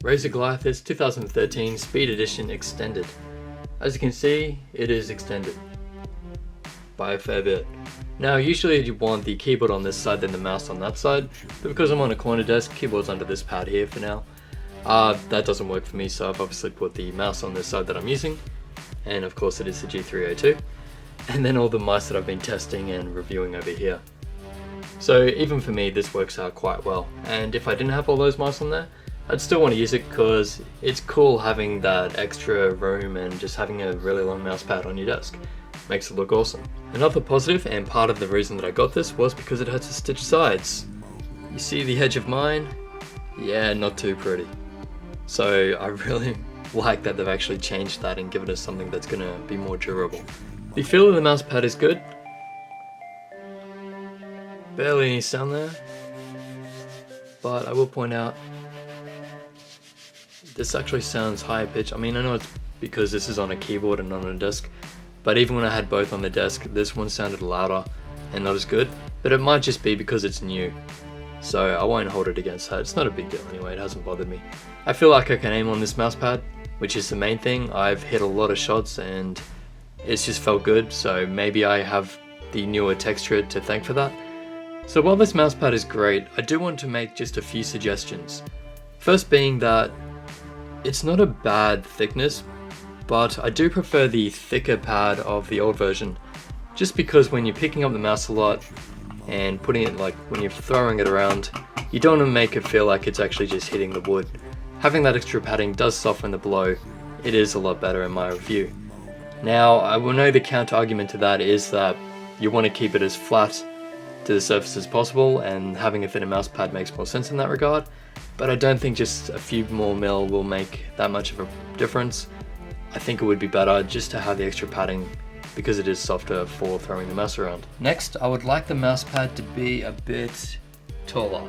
Razer Goliathus 2013 Speed Edition Extended. As you can see, it is extended by a fair bit. Now usually you want the keyboard on this side then the mouse on that side, but because I'm on a corner desk, keyboard's under this pad here for now. That doesn't work for me, so I've obviously put the mouse on this side that I'm using, and of course it is the G302, and then all the mice that I've been testing and reviewing over here. So even for me this works out quite well, and if I didn't have all those mice on there, I'd still want to use it because it's cool having that extra room and just having a really long mouse pad on your desk. Makes it look awesome. Another positive, and part of the reason that I got this, was because it had to stitch sides. You see the edge of mine? Yeah, not too pretty. So I really like that they've actually changed that and given us something that's going to be more durable. The feel of the mouse pad is good. Barely any sound there. But I will point out, this actually sounds higher pitch. I mean, I know it's because this is on a keyboard and not on a desk, but even when I had both on the desk, this one sounded louder and not as good, but it might just be because it's new. So I won't hold it against that. It's not a big deal anyway, it hasn't bothered me. I feel like I can aim on this mouse pad, which is the main thing. I've hit a lot of shots and it's just felt good, so maybe I have the newer texture to thank for that. So while this mouse pad is great, I do want to make just a few suggestions. First being that it's not a bad thickness, but I do prefer the thicker pad of the old version, just because when you're picking up the mouse a lot and putting it, like when you're throwing it around, you don't want to make it feel like it's actually just hitting the wood. Having that extra padding does soften the blow. It is a lot better in my review. Now I will know the counter argument to that is that you want to keep it as flat to the surface as possible, and having a thinner mouse pad makes more sense in that regard, but I don't think just a few more mil will make that much of a difference. I think it would be better just to have the extra padding because it is softer for throwing the mouse around. Next, I would like the mouse pad to be a bit taller.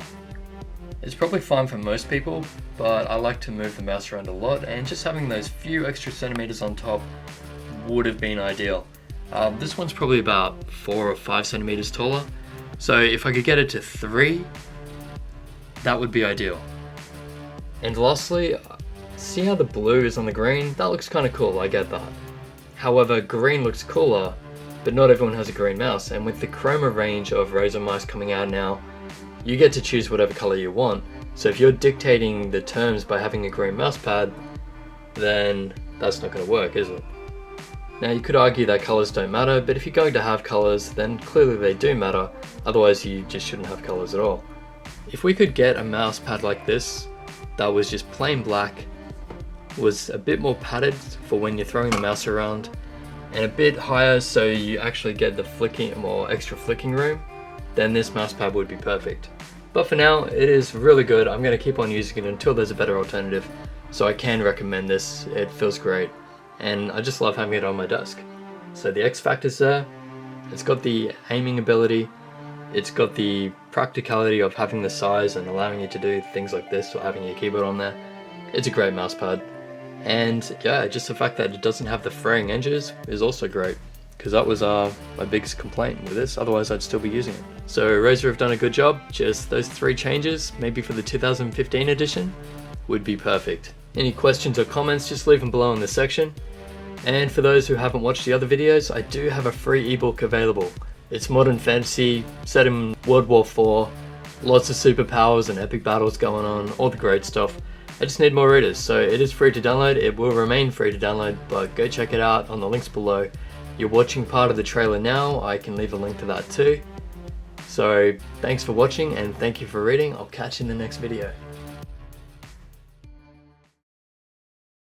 It's probably fine for most people, but I like to move the mouse around a lot, and just having those few extra centimeters on top would have been ideal. This one's probably about 4 or 5 centimeters taller, so if I could get it to 3, that would be ideal. And lastly, see how the blue is on the green? That looks kind of cool, I get that. However, green looks cooler, but not everyone has a green mouse, and with the chroma range of Razer mice coming out now, you get to choose whatever color you want. So if you're dictating the terms by having a green mouse pad, then that's not going to work, is it? Now you could argue that colors don't matter, but if you're going to have colors, then clearly they do matter, otherwise you just shouldn't have colors at all. If we could get a mouse pad like this, that was just plain black, was a bit more padded for when you're throwing the mouse around, and a bit higher so you actually get the flicking, more extra flicking room, then this mouse pad would be perfect. But for now, it is really good. I'm going to keep on using it until there's a better alternative, so I can recommend this. It feels great, and I just love having it on my desk. So the X factor's there, it's got the aiming ability, it's got the practicality of having the size and allowing you to do things like this or having your keyboard on there. It's a great mouse pad. And yeah, just the fact that it doesn't have the fraying edges is also great, because that was my biggest complaint with this, otherwise I'd still be using it. So Razer have done a good job. Just those 3 changes, maybe for the 2015 edition, would be perfect. Any questions or comments, just leave them below in the section. And for those who haven't watched the other videos, I do have a free ebook available. It's modern fantasy, set in World War IV, lots of superpowers and epic battles going on, all the great stuff. I just need more readers, so it is free to download. It will remain free to download, but go check it out on the links below. You're watching part of the trailer now, I can leave a link to that too. So thanks for watching and thank you for reading. I'll catch you in the next video.